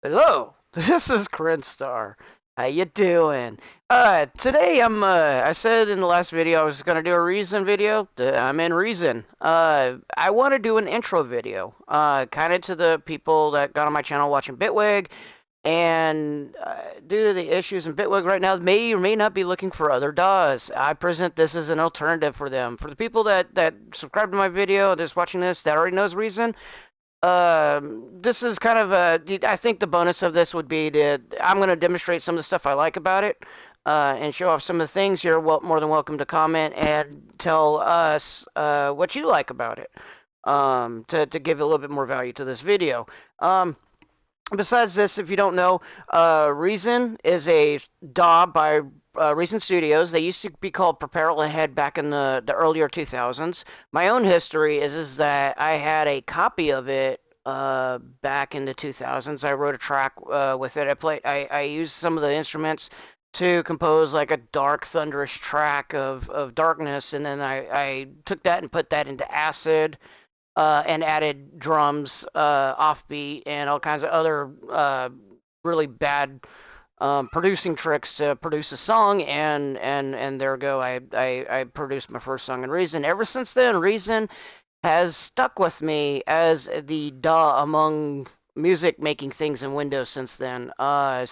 Hello, this is Krinstar. How you doing? Today I said in the last video I was gonna do a Reason video. I'm in Reason. I want to do an intro video, kind of to the people that got on my channel watching Bitwig, and due to the issues in Bitwig right now, may or may not be looking for other DAWs. I present this as an alternative for them. For the people that subscribe to my video, that's watching this, that already knows Reason. This is kind of I think the bonus of this would be that I'm going to demonstrate some of the stuff I like about it, and show off some of the things. You're more than welcome to comment and tell us what you like about it, to give a little bit more value to this video. Besides this, if you don't know, Reason is a DAW by Reason Studios. They used to be called Prepare Ahead back in the earlier 2000s. My own history is that I had a copy of it back in the 2000s. I wrote a track with it. I used some of the instruments to compose like a dark, thunderous track of darkness, and then I took that and put that into Acid, and added drums, offbeat, and all kinds of other really bad producing tricks to produce a song. And there go. I produced my first song in Reason. Ever since then, Reason has stuck with me as the DAW among music making things in Windows since then. I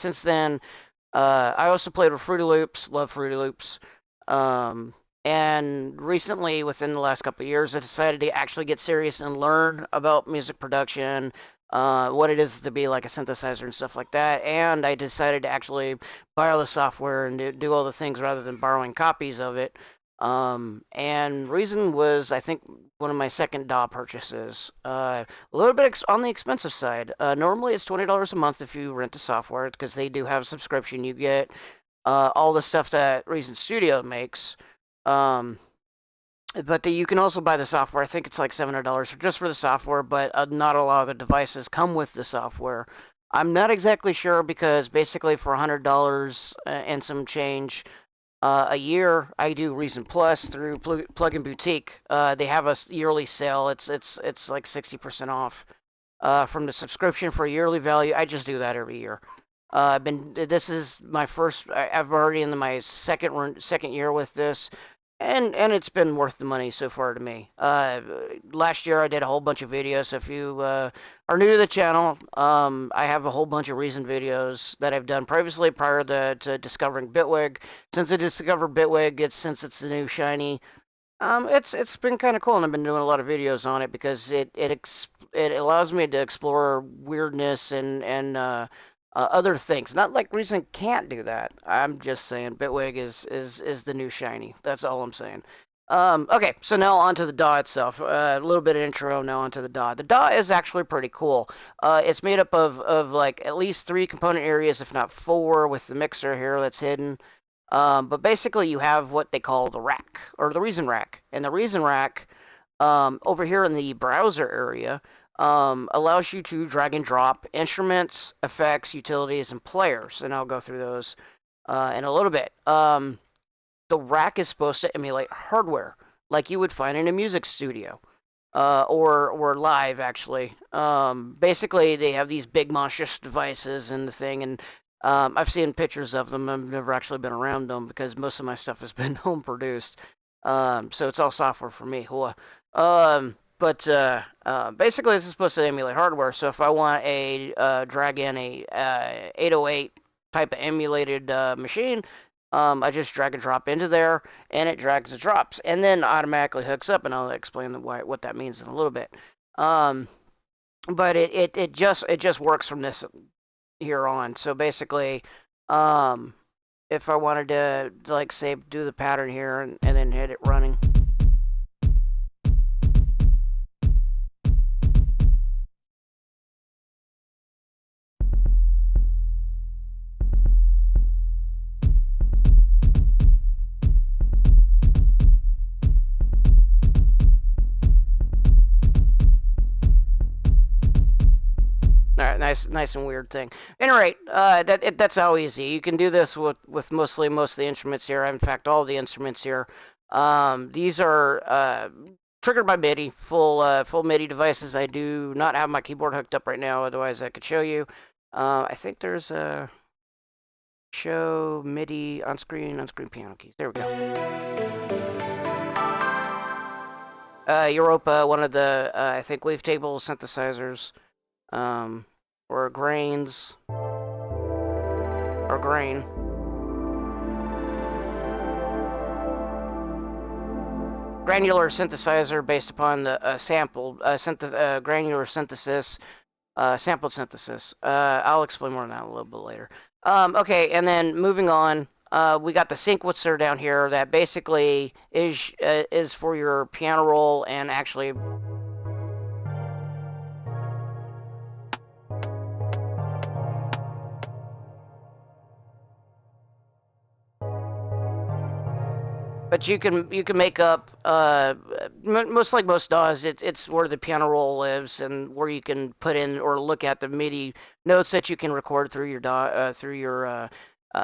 also played with Fruity Loops, love Fruity Loops. Um, and recently, within the last couple of years, I decided to actually get serious and learn about music production, what it is to be like a synthesizer and stuff like that. And I decided to actually buy all the software and do all the things rather than borrowing copies of it. And Reason was, I think, one of my second DAW purchases. A little bit on the expensive side. Normally, it's $20 a month if you rent the software because they do have a subscription. You get all the stuff that Reason Studio makes. Um, but you can also buy the software. I think it's like $700 just for the software, but not a lot of the devices come with the software. I'm not exactly sure because basically for $100 and some change a year, I do Reason Plus through Plugin Boutique. They have a yearly sale. It's like 60% off from the subscription for a yearly value. I just do that every year. This is my first. I've already in my second year with this, and it's been worth the money so far to me. Last year I did a whole bunch of videos. So if you are new to the channel, I have a whole bunch of Reason videos that I've done previously prior to discovering Bitwig. Since I discovered Bitwig, since it's the new shiny. It's been kind of cool, and I've been doing a lot of videos on it because it allows me to explore weirdness and other things. Not like Reason can't do that. I'm just saying Bitwig is the new shiny. That's all I'm saying. Okay, so now onto the DAW itself. A little bit of intro, now onto the DAW. The DAW is actually pretty cool. It's made up of like at least three component areas, if not four, with the mixer here that's hidden. But basically, you have what they call the rack, or the Reason rack. And the Reason rack, over here in the browser area, allows you to drag and drop instruments, effects, utilities, and players. And I'll go through those in a little bit. The rack is supposed to emulate hardware, like you would find in a music studio. Or live actually. Basically, they have these big monstrous devices and the thing, and I've seen pictures of them. I've never actually been around them because most of my stuff has been home produced. So it's all software for me. But basically, this is supposed to emulate hardware. So if I want a drag in a 808 type of emulated machine, I just drag and drop into there, and it drags and drops, and then automatically hooks up. And I'll explain what that means in a little bit. Um, but it just works from this here on. So basically, um, if I wanted to like say do the pattern here and then hit it running. All right, nice and weird thing. Any rate, that's how easy. You can do this with mostly most of the instruments here. In fact, all of the instruments here. These are triggered by MIDI, full MIDI devices. I do not have my keyboard hooked up right now, otherwise I could show you. I think there's a show MIDI on-screen piano keys. There we go. Europa, one of the I think wavetable synthesizers, um, or grains or grain. Granular synthesizer based upon the granular synthesis, sampled synthesis. I'll explain more on that a little bit later. Okay, and then moving on, we got the sequencer down here that basically is for your piano roll and actually. But you can make up most like most DAWs. It's where the piano roll lives and where you can put in or look at the MIDI notes that you can record through your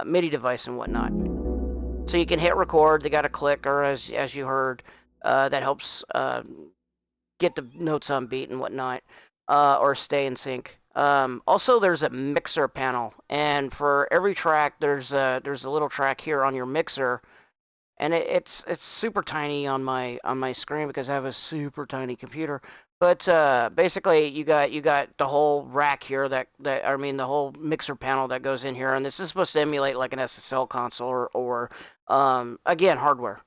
MIDI device and whatnot. So you can hit record. They got a clicker as you heard that helps get the notes on beat and whatnot, or stay in sync. Also, there's a mixer panel, and for every track, there's a little track here on your mixer, and it's super tiny on my screen because I have a super tiny computer. But basically, you got the whole rack here that I mean the whole mixer panel that goes in here, and this is supposed to emulate like an SSL console or again hardware,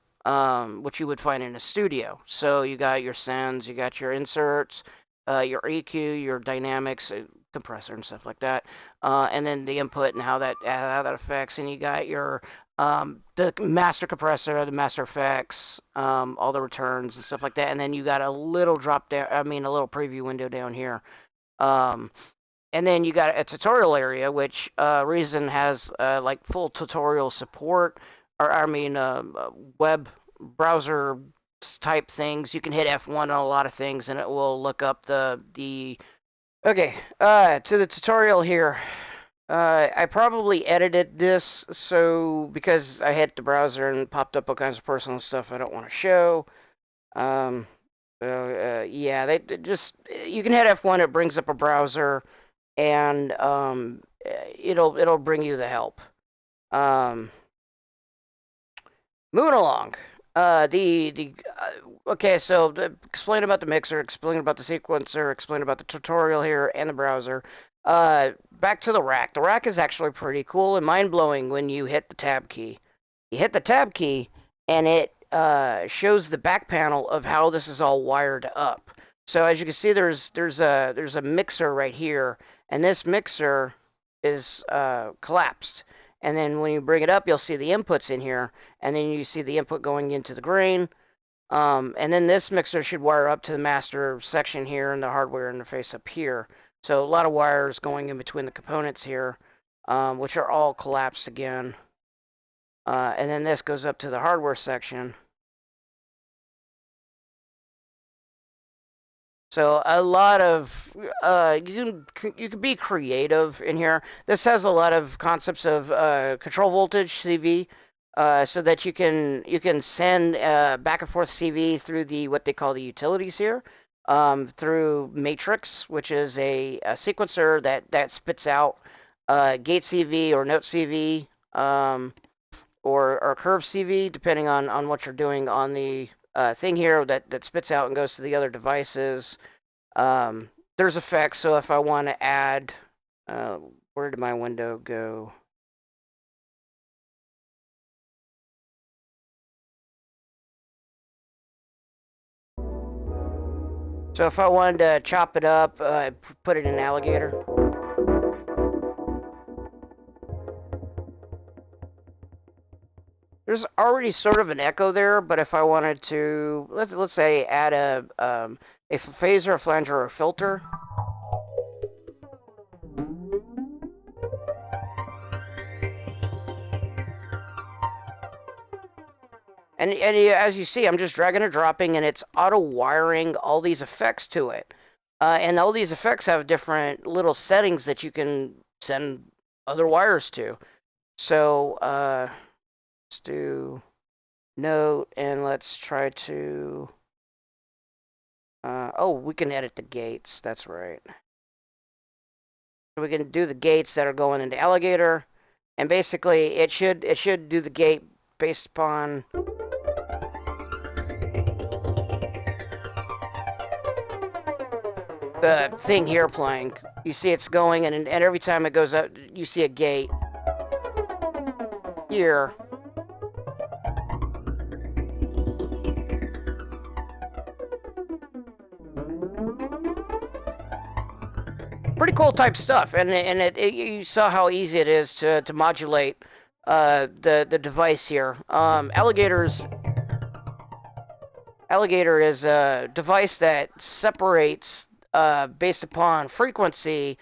which you would find in a studio. So you got your sends, you got your inserts, your EQ, your dynamics, compressor and stuff like that, and then the input and how that affects, and you got your the master compressor, the master effects, all the returns and stuff like that. And then you got a little drop down, I mean, a little preview window down here. Um, and then you got a tutorial area, which Reason has like full tutorial support, or I mean, web browser type things. You can hit F1 on a lot of things, and it will look up the. Okay, to the tutorial here. I probably edited this so because I hit the browser and popped up all kinds of personal stuff I don't want to show. Um, yeah, they just you can hit F1. It brings up a browser, and it'll bring you the help. Um, moving along. Okay, so explain about the mixer, explain about the sequencer, explain about the tutorial here and the browser. Back to the rack. The rack is actually pretty cool and mind blowing when you hit the tab key. You hit the tab key, and it shows the back panel of how this is all wired up. So as you can see, there's a mixer right here, and this mixer is collapsed. And then when you bring it up, you'll see the inputs in here, and then you see the input going into the grain. And then this mixer should wire up to the master section here and the hardware interface up here. So a lot of wires going in between the components here, which are all collapsed again. And then this goes up to the hardware section. So a lot of you can be creative in here. This has a lot of concepts of control voltage CV, so that you can send back and forth CV through the what they call the utilities here, through Matrix, which is a sequencer that spits out gate CV or note CV, or curve CV, depending on what you're doing on the thing here that spits out and goes to the other devices. There's effects, so if I want to add, where did my window go? So if I wanted to chop it up, put it in Alligator. There's already sort of an echo there, but if I wanted to, let's say add a phaser, a flanger, or a filter. And as you see, I'm just dragging and dropping, and it's auto wiring all these effects to it. And all these effects have different little settings that you can send other wires to. So let's do note, and let's try to. Oh, we can edit the gates. That's right. We can do the gates that are going into Alligator, and basically it should do the gate based upon the thing here playing. You see it's going, and every time it goes up, you see a gate here. Pretty cool type stuff, and you saw how easy it is to modulate the device here. Alligator is a device that separates based upon frequency.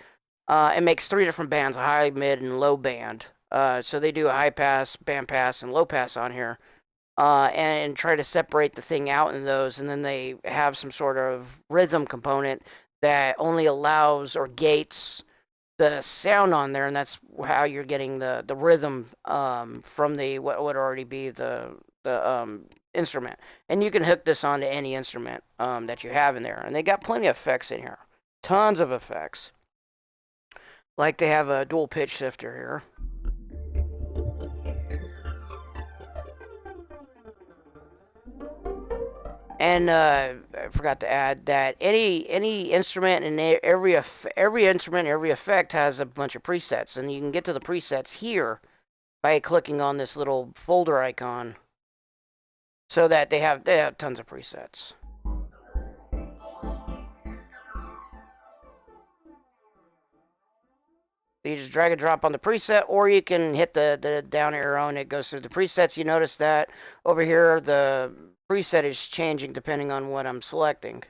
It makes 3 different bands: a high, mid, and low band. So they do a high pass, band pass, and low pass on here, and try to separate the thing out in those. And then they have some sort of rhythm component that only allows or gates the sound on there, and that's how you're getting the rhythm from the what would already be the instrument. And you can hook this onto any instrument that you have in there. And they got plenty of effects in here, tons of effects. Like they have a dual pitch shifter here. And I forgot to add that any instrument and every instrument, every effect has a bunch of presets, and you can get to the presets here by clicking on this little folder icon, so that they have tons of presets. You just drag and drop on the preset, or you can hit the down arrow and it goes through the presets. You notice that over here the preset is changing depending on what I'm selecting.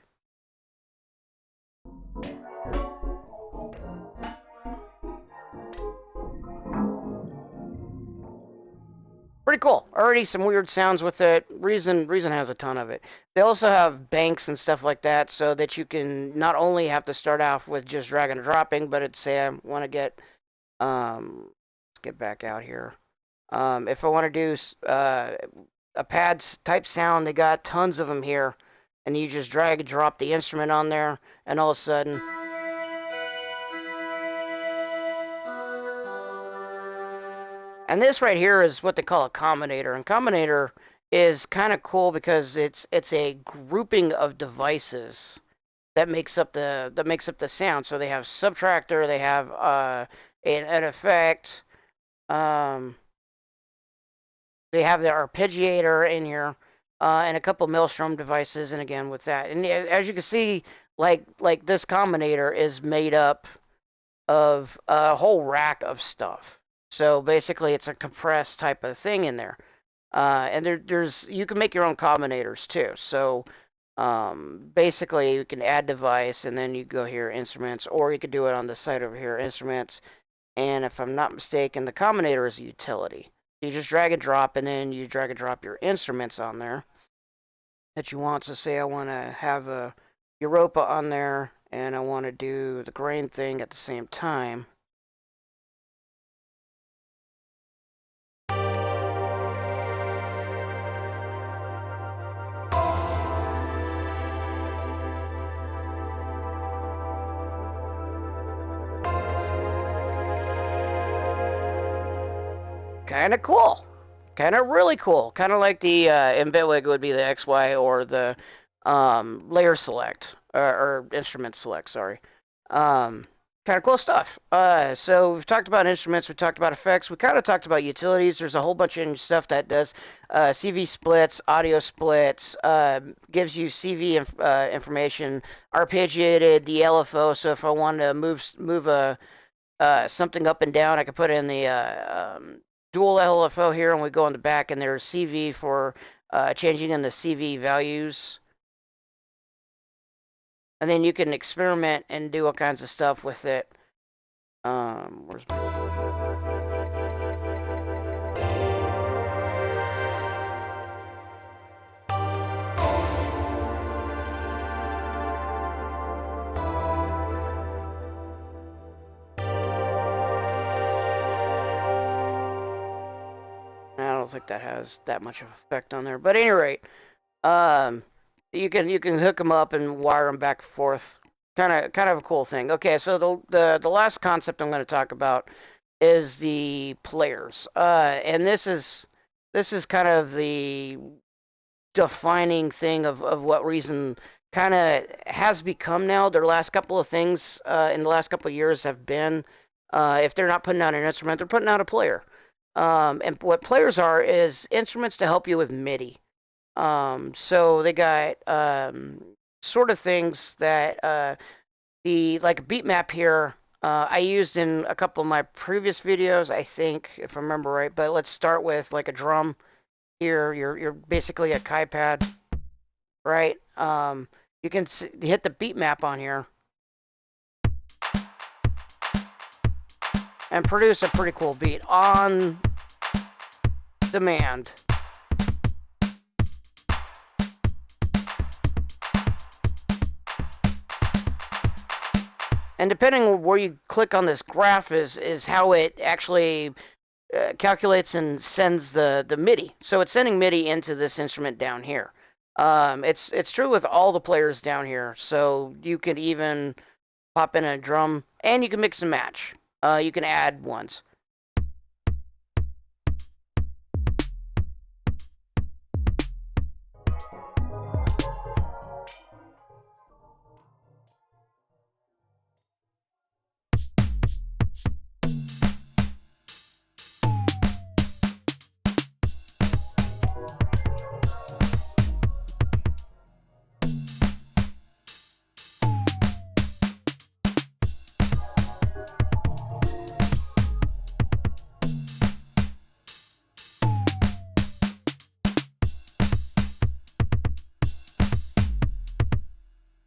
Pretty cool. Already some weird sounds with it. Reason has a ton of it. They also have banks and stuff like that, so that you can not only have to start off with just drag and dropping, but it's say I want to get let's get back out here. If I want to do a pad type sound, they got tons of them here, and you just drag and drop the instrument on there, and all of a sudden. And this right here is what they call a combinator. And combinator is kind of cool because it's a grouping of devices that makes up the sound. So they have subtractor, they have an effect, they have the arpeggiator in here, and a couple maelstrom devices. And again with that, and as you can see, like this combinator is made up of a whole rack of stuff. So basically, it's a compressed type of thing in there. And there's you can make your own combinators too. So basically, you can add device, and then you go here, instruments, or you could do it on the side over here, instruments. And if I'm not mistaken, the combinator is a utility. You just drag and drop, and then you drag and drop your instruments on there that you want. So say I want to have a Europa on there, and I want to do the grain thing at the same time. Kind of cool. Kind of really cool. Kind of like the in Bitwig would be the XY or the layer select or instrument select. Sorry. Kind of cool stuff. So we've talked about instruments. We talked about effects. We kind of talked about utilities. There's a whole bunch of stuff that does CV splits, audio splits, gives you CV information, arpeggiated, the LFO. So if I wanted to move a something up and down, I could put in the dual LFO here, and we go on the back, and there's CV for changing in the CV values. And then you can experiment and do all kinds of stuff with it. Where's my... I don't think that has that much of effect on there. But at any rate, you can hook them up and wire them back and forth. kind of a cool thing. Okay, so the last concept I'm going to talk about is the players, and this is kind of the defining thing of what Reason kind of has become now. Their last couple of things in the last couple of years have been, if they're not putting out an instrument, they're putting out a player. And what players are is instruments to help you with MIDI. So they got sort of things that the like a beat map here. I used in a couple of my previous videos, I think, if I remember right. But let's start with like a drum here. You're basically a Kai pad, right? You can hit the beat map on here and produce a pretty cool beat on demand. And depending on where you click on this graph is how it actually calculates and sends the MIDI. So it's sending MIDI into this instrument down here. It's true with all the players down here. So you could even pop in a drum, and you can mix and match. You can add ones.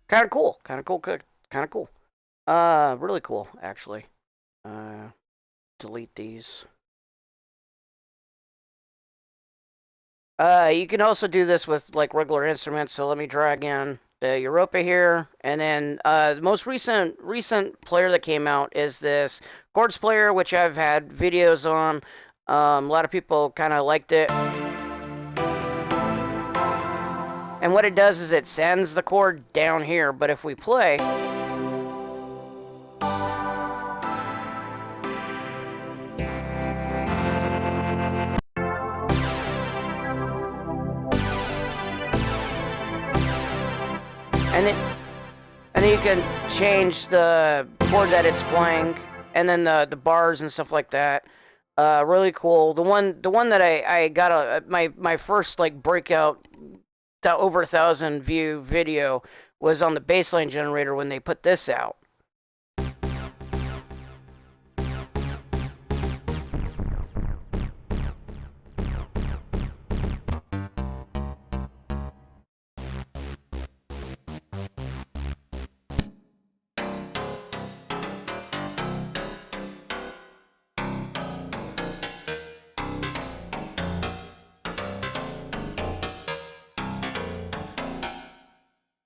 Kind of cool. Kind of cool. Kind of cool. Really cool, actually. Delete these. You can also do this with like regular instruments. So let me drag in the Europa here, and then the most recent player that came out is this Chords Player, which I've had videos on. A lot of people kind of liked it. And what it does is it sends the chord down here, but if we play, and then you can change the chord that it's playing, and then the bars and stuff like that. Really cool. The one that I got my first like breakout over 1,000 view video was on the baseline generator when they put this out.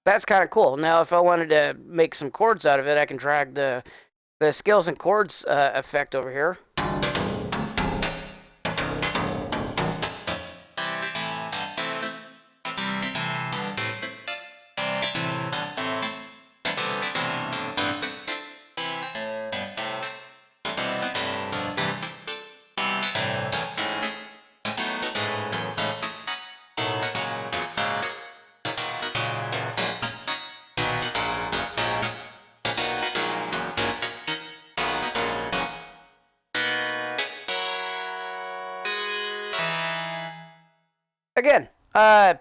That's kind of cool. Now, if I wanted to make some chords out of it, I can drag the scales and chords effect over here. Again,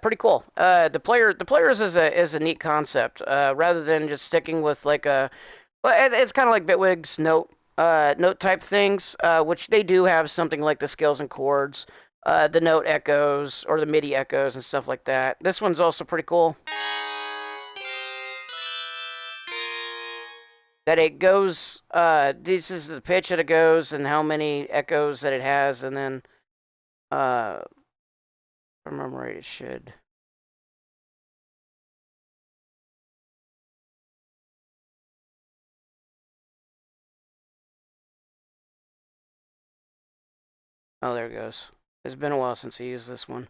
pretty cool. The players is a neat concept. Rather than just sticking with like a, well, it's kind of like Bitwig's note type things, which they do have something like the scales and chords, the note echoes or the MIDI echoes and stuff like that. This one's also pretty cool. That it goes, this is the pitch that it goes and how many echoes that it has, and then, if I remember right, it should. Oh, there it goes. It's been a while since I used this one.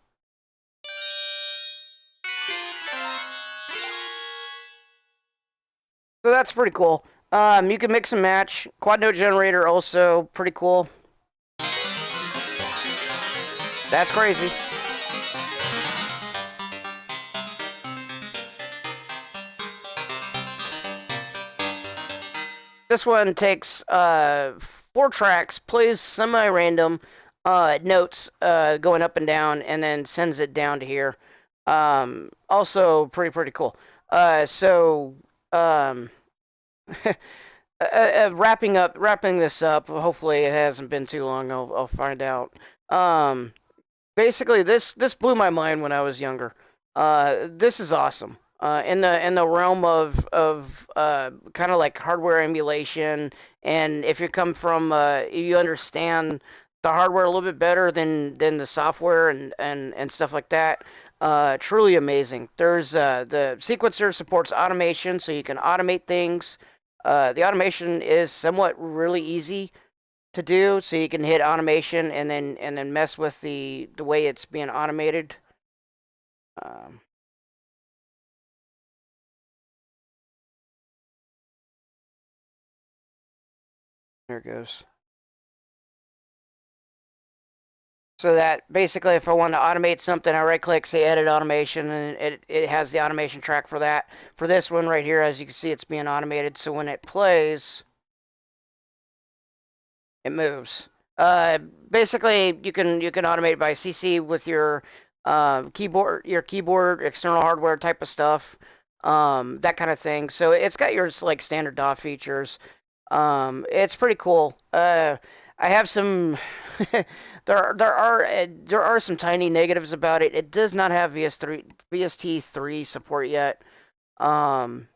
So that's pretty cool. You can mix and match. Quad note generator also pretty cool. That's crazy. This one takes 4 tracks, plays semi-random notes going up and down, and then sends it down to here. Also pretty cool. So um, wrapping this up. Hopefully it hasn't been too long. I'll find out. Um, Basically, this blew my mind when I was younger. This is awesome. In the realm of kind of like hardware emulation, and if you come from you understand the hardware a little bit better than the software and stuff like that. Truly amazing. There's the sequencer supports automation, so you can automate things. The automation is somewhat really easy to do, so you can hit automation and then mess with the way it's being automated. Um, there it goes. So that basically, if I want to automate something, I right click, say edit automation, and it has the automation track for that. For this one right here, as you can see, it's being automated. So when it plays, it moves. Basically, you can automate by CC with your keyboard, external hardware type of stuff, that kind of thing. So it's got your like standard DAW features. It's pretty cool. I have some. There are some tiny negatives about it. It does not have VST3 support yet. Um,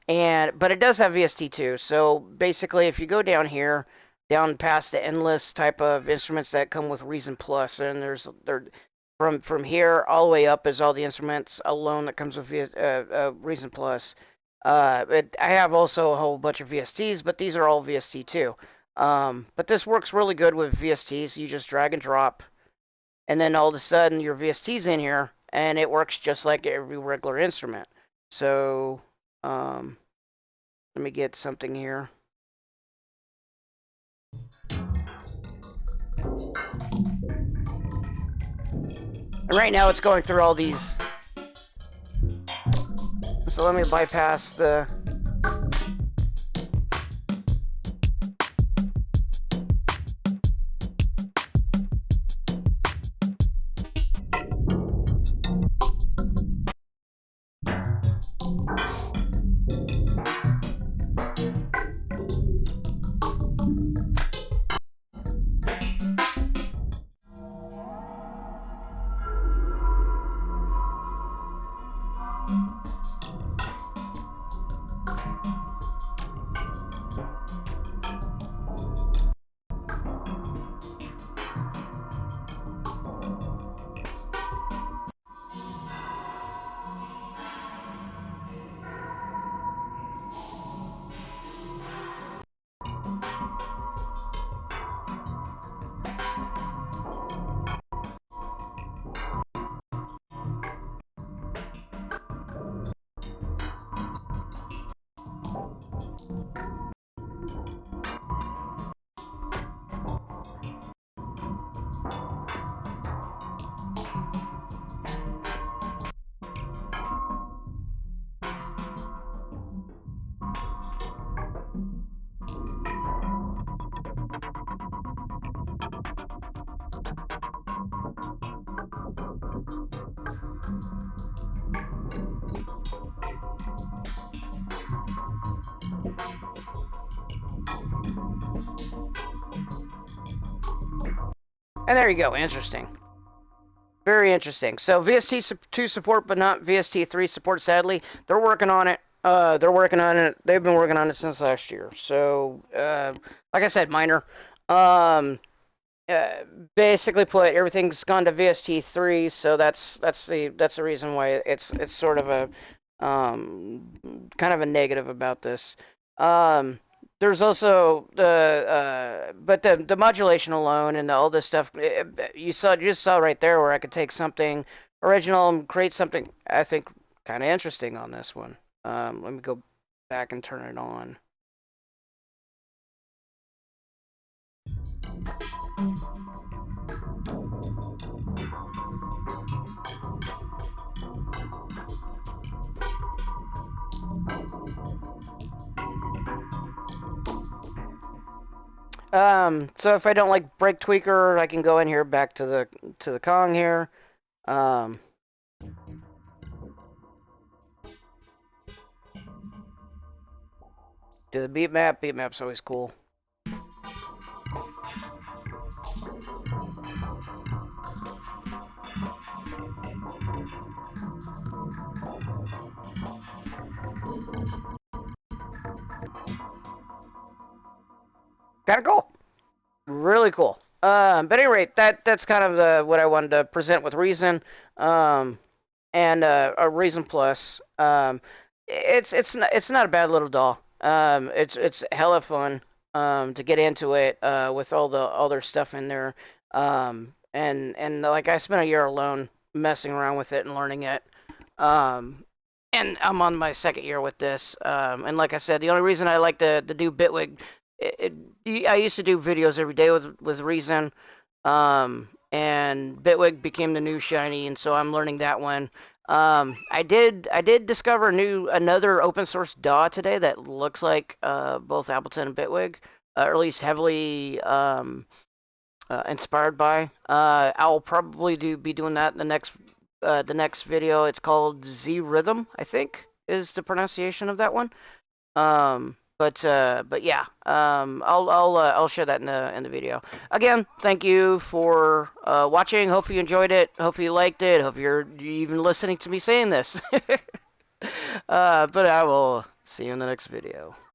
but it does have VST2. So basically, if you go down here, down past the endless type of instruments that come with Reason Plus, and from here all the way up is all the instruments alone that comes with Reason Plus. I have also a whole bunch of VSTs, but these are all VST2. But this works really good with VSTs. You just drag and drop, and then all of a sudden your VST's in here, and it works just like every regular instrument. So let me get something here. And right now it's going through all these. So let me bypass the. And there you go. Interesting. Very interesting. So VST2 support, but not VST3 support. Sadly, they're working on it. They're working on it. They've been working on it since last year. So, like I said, minor. Um, uh, Basically, put everything's gone to VST3. So that's the reason why it's sort of a kind of a negative about this. Um, there's also but the modulation alone and all this stuff. You just saw right there where I could take something original and create something I think kind of interesting on this one. Let me go back and turn it on. So if I don't like Break Tweaker, I can go in here back to the Kong here. Um, do the beat map. Beat map's always cool. Kind of cool. Really cool. But at any rate, that's kind of what I wanted to present with Reason, and a Reason Plus. It's not a bad little doll. It's hella fun to get into it with all their stuff in there. And like I spent a year alone messing around with it and learning it. And I'm on my second year with this. And like I said, the only reason I like to do Bitwig, I used to do videos every day with Reason, and Bitwig became the new shiny, and so I'm learning that one. I did discover another open source DAW today that looks like both Ableton and Bitwig, or at least heavily inspired by. I'll probably be doing that in the next video. It's called Z Rhythm, I think, is the pronunciation of that one. But yeah, I'll share that in the video. Again, thank you for watching. Hope you enjoyed it. Hope you liked it. Hope you're even listening to me saying this. But I will see you in the next video.